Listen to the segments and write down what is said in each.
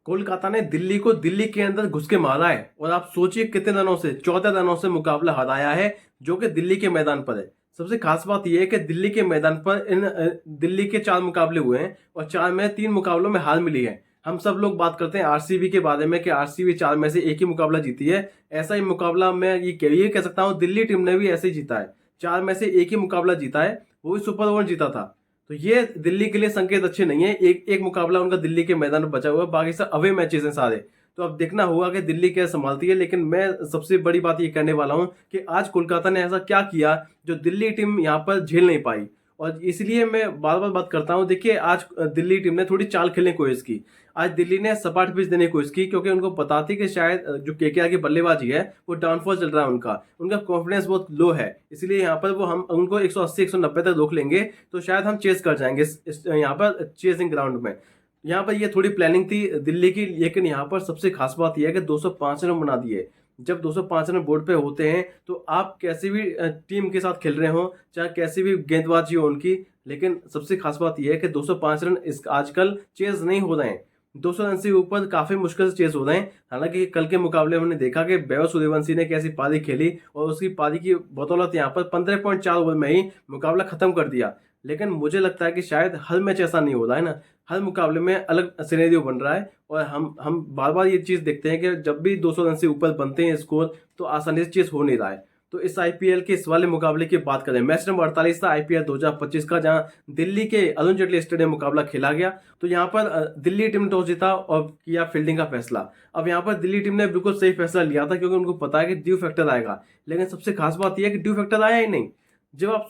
कोलकाता ने दिल्ली को दिल्ली के अंदर घुस के मारा है और आप सोचिए कितने रनों से, 14 रनों से मुकाबला हराया है, जो कि दिल्ली के मैदान पर है। सबसे खास बात यह है कि दिल्ली के मैदान पर दिल्ली के 4 मुकाबले हुए हैं और 3 मुकाबलों में हार मिली है। हम सब लोग बात करते हैं आरसीबी के बारे में कि आरसीबी 4 में से एक ही मुकाबला जीती है। ऐसा ही मुकाबला मैं ये कह सकता हूँ दिल्ली टीम ने भी ऐसे ही जीता है। 4 में से एक ही मुकाबला जीता है, वो भी सुपर ओवर जीता था। तो ये दिल्ली के लिए संकेत अच्छे नहीं है। एक एक मुकाबला उनका दिल्ली के मैदान में बचा हुआ है, बाकी सब अवे मैचेस हैं सारे। तो अब देखना होगा कि दिल्ली कैसे संभालती है। लेकिन मैं सबसे बड़ी बात ये कहने वाला हूं कि आज कोलकाता ने ऐसा क्या किया जो दिल्ली टीम यहाँ पर झेल नहीं पाई। और इसलिए मैं बार बार बात करता हूं, देखिए आज दिल्ली टीम ने थोड़ी चाल खेलने की कोशिश की। आज दिल्ली ने सपाट पिच देने की कोशिश की, क्योंकि उनको पता थी कि शायद जो केकेआर की बल्लेबाजी है वो डाउनफॉल चल रहा है, उनका कॉन्फिडेंस बहुत लो है। इसलिए यहाँ पर वो हम उनको 180 190 तक रोक लेंगे तो शायद हम चेस कर जाएंगे यहाँ पर चेसिंग ग्राउंड में। यहाँ पर ये थोड़ी प्लानिंग थी दिल्ली की। लेकिन यहाँ पर सबसे खास बात यह है कि 205 रन बना दिए। जब 205 रन बोर्ड पे होते हैं तो आप कैसी भी टीम के साथ खेल रहे हो, चाहे कैसी भी गेंदबाजी हो उनकी, लेकिन सबसे खास बात यह है कि 205 रन इस आजकल चेज नहीं हो रहे हैं। 200 रन से ऊपर काफी मुश्किल से चेज हो रहे हैं। हालांकि कल के मुकाबले में हमने देखा कि वैभव सूर्यवंशी ने कैसी पारी खेली और उसकी पारी की बदौलत यहाँ पर 15.4 ओवर में ही मुकाबला खत्म कर दिया। लेकिन मुझे लगता है कि शायद हर मैच ऐसा नहीं हो रहा है ना, हर मुकाबले में अलग सिनेरियो बन रहा है। और हम बार बार ये चीज देखते हैं कि जब भी 200 रन से ऊपर बनते हैं स्कोर तो आसानी से चेस हो नहीं रहा है। तो इस आईपीएल के इस वाले मुकाबले की बात करें, मैच नंबर 48 था आईपीएल 2025 का, जहां दिल्ली के अरुण जेटली स्टेडियम मुकाबला खेला गया। तो यहाँ पर दिल्ली टीम ने टॉस जीता और किया फील्डिंग का फैसला। अब यहाँ पर दिल्ली टीम ने बिल्कुल सही फैसला लिया था, क्योंकि उनको पता है कि ड्यू फैक्टर आएगा। लेकिन सबसे खास बात यह है कि ड्यू फैक्टर आया ही नहीं। जब आप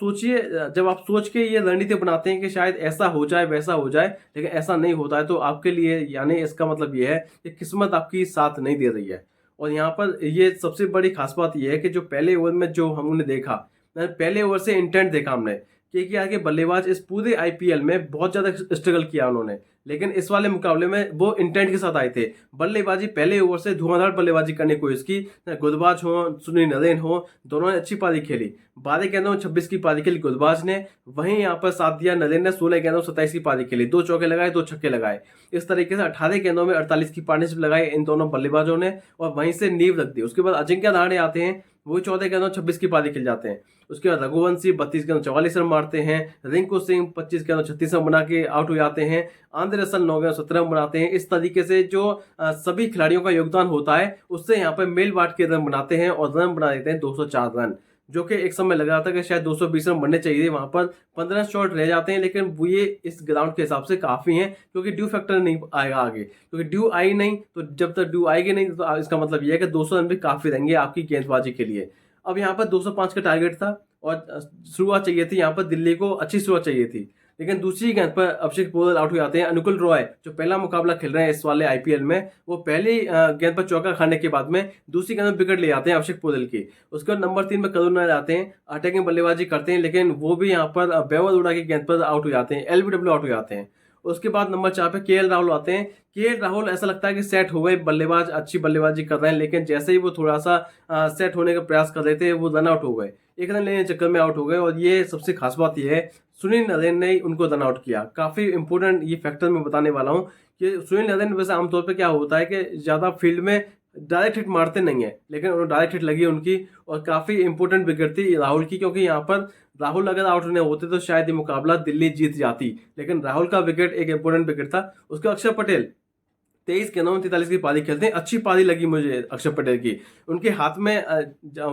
सोच के ये रणनीति बनाते हैं कि शायद ऐसा हो जाए वैसा हो जाए, लेकिन ऐसा नहीं होता है, तो आपके लिए यानी इसका मतलब ये है कि किस्मत आपकी साथ नहीं दे रही है। और यहाँ पर ये सबसे बड़ी खास बात यह है कि जो पहले ओवर में जो हमने देखा, पहले ओवर से इंटेंट देखा हमने, केकेआर के बल्लेबाज इस पूरे आईपीएल में बहुत ज्यादा स्ट्रगल किया उन्होंने। लेकिन इस वाले मुकाबले में वो इंटेंट के साथ आए थे। बल्लेबाजी पहले ओवर से धुआंधार बल्लेबाजी करने की कोशिश की। गुरबाज हो, सुनील नरेन हो, दोनों ने अच्छी पारी खेली। 12 गेंदों में 26 की पारी खेली गुरबाज ने। वहीं यहाँ पर साथ दिया नरेन ने, 16 गेंदों में 27 की पारी खेली, 2 चौके लगाए 2 छक्के लगाए। इस तरीके से 18 गेंदों में 48 की पार्टनरशिप लगाई इन दोनों बल्लेबाजों ने और वहीं से नींव रख दी। उसके बाद अजिंक्य रहाणे आते हैं, वो 14 गेंदों 26 की पारी खेल जाते हैं। उसके बाद रघुवंशी 32 गेंदों 44 रन मारते हैं। रिंकू सिंह 25 गेंदों 36 रन बना के आउट हो जाते हैं। आंद्रे रसल 9 गेंदों 17 रन बनाते हैं। इस तरीके से जो सभी खिलाड़ियों का योगदान होता है उससे यहाँ पर मेल बांट के रन बनाते हैं और रन बना देते हैं 204 रन, जो कि एक समय लग रहा था कि शायद 220 रन बनने चाहिए। वहां पर 15 शॉट रह जाते हैं, लेकिन वो ये इस ग्राउंड के हिसाब से काफी हैं, क्योंकि ड्यू फैक्टर नहीं आएगा आगे। क्योंकि ड्यू आई नहीं, तो जब तक ड्यू आएगी नहीं तो इसका मतलब ये है कि 200 रन भी काफी रहेंगे आपकी गेंदबाजी के लिए। अब यहाँ पर 205 का टारगेट था और शुरुआत चाहिए थी, यहाँ पर दिल्ली को अच्छी शुरुआत चाहिए थी। लेकिन दूसरी गेंद पर अभिषेक पोदल आउट हो जाते हैं। अनुकुल रॉय जो पहला मुकाबला खेल रहे हैं इस वाले आईपीएल में, वो पहली गेंद पर चौका खाने के बाद में दूसरी गेंद में विकेट ले जाते हैं अभिषेक पोदल की। उसके बाद नंबर 3 में करुण नायर आते हैं, अटैकिंग बल्लेबाजी करते हैं, लेकिन वो भी यहाँ पर बेवर उड़ा की गेंद पर आउट हो जाते हैं, एलबीडब्ल्यू आउट हो जाते हैं। उसके बाद नंबर 4 पे केएल राहुल आते हैं। केएल राहुल ऐसा लगता है कि सेट हो गए, बल्लेबाज अच्छी बल्लेबाजी कर रहे हैं, लेकिन जैसे ही वो थोड़ा सा सेट होने का प्रयास कर रहे थे वो रन आउट हो गए, 1 रन लेने के चक्कर में आउट हो गए। और ये सबसे खास बात ये है, सुनील नरेन ने उनको रन आउट किया। काफी इंपोर्टेंट ये फैक्टर मैं बताने वाला हूँ कि सुनील नरेन वैसे आमतौर पर क्या होता है कि ज्यादा फील्ड में डायरेक्ट हिट मारते नहीं है, लेकिन उन्होंने डायरेक्ट हिट लगी उनकी और काफी इंपोर्टेंट विकेट थी राहुल की, क्योंकि यहाँ पर राहुल अगर आउट नहीं होते तो शायद ये मुकाबला दिल्ली जीत जाती। लेकिन राहुल का विकेट एक इंपोर्टेंट विकेट था। उसके अक्षर पटेल 23 गेंदों में 43 की पारी खेलते हैं। अच्छी पारी लगी मुझे अक्षर पटेल की। उनके हाथ में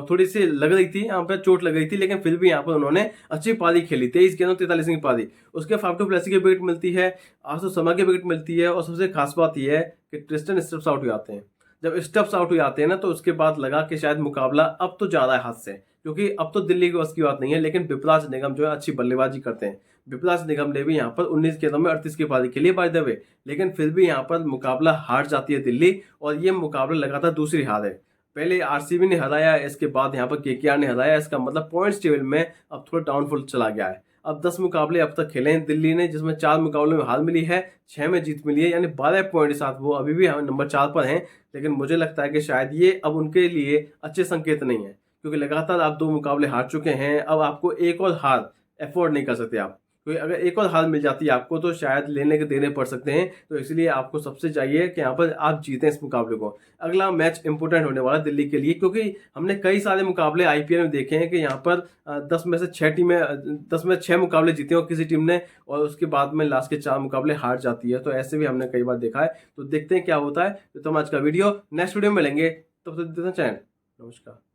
थोड़ी सी लग रही थी, यहाँ पे चोट लग रही थी, लेकिन फिर भी यहाँ पर उन्होंने अच्छी पारी खेली, 23 गेंदों 43 की पारी। उसके फाफ टू प्लेसी की विकेट मिलती है, आशु शर्मा की विकेट मिलती है। और सबसे खास बात यह है कि ट्रिस्टन स्टब्स आउट हो जाते हैं। जब स्टब्स आउट हो जाते हैं ना, तो उसके बाद लगा कि शायद मुकाबला अब तो जा रहा है हाथ से, क्योंकि अब तो दिल्ली की बस की बात नहीं है। लेकिन विपराज निगम जो है अच्छी बल्लेबाजी करते हैं। विपराज निगम ने भी यहाँ पर 19 गेंदों में 38 की पारी खेली बाय द वे, लेकिन फिर भी यहाँ पर मुकाबला हार जाती है दिल्ली। और ये मुकाबला लगातार दूसरी हार है। पहले आरसीबी ने हराया, इसके बाद यहाँ पर केकेआर ने हराया। इसका मतलब पॉइंट्स टेबल में अब थोड़ा डाउनफॉल चला गया है। अब 10 मुकाबले अब तक खेले हैं दिल्ली ने, जिसमें 4 मुकाबलों में हार मिली है, 6 में जीत मिली है, यानी 12 पॉइंट के साथ वो अभी भी नंबर 4 पर हैं। लेकिन मुझे लगता है कि शायद ये अब उनके लिए अच्छे संकेत नहीं है, क्योंकि लगातार आप 2 मुकाबले हार चुके हैं। अब आपको एक और हार अफोर्ड नहीं कर सकते आप, क्योंकि अगर एक और हार मिल जाती है आपको तो शायद लेने के देने पड़ सकते हैं। तो इसलिए आपको सबसे चाहिए कि यहाँ पर आप जीतें इस मुकाबले को। अगला मैच इंपॉर्टेंट होने वाला है दिल्ली के लिए, क्योंकि हमने कई सारे मुकाबले आईपीएल में देखे हैं कि यहाँ पर 10 में से 6 टीमें 10 में 6 मुकाबले जीते हो किसी टीम ने, और उसके बाद में लास्ट के 4 मुकाबले हार जाती है। तो ऐसे भी हमने कई बार देखा है। तो देखते हैं क्या होता है। तो हम आज का वीडियो नेक्स्ट वीडियो में मिलेंगे, तब तक चैनल। नमस्कार।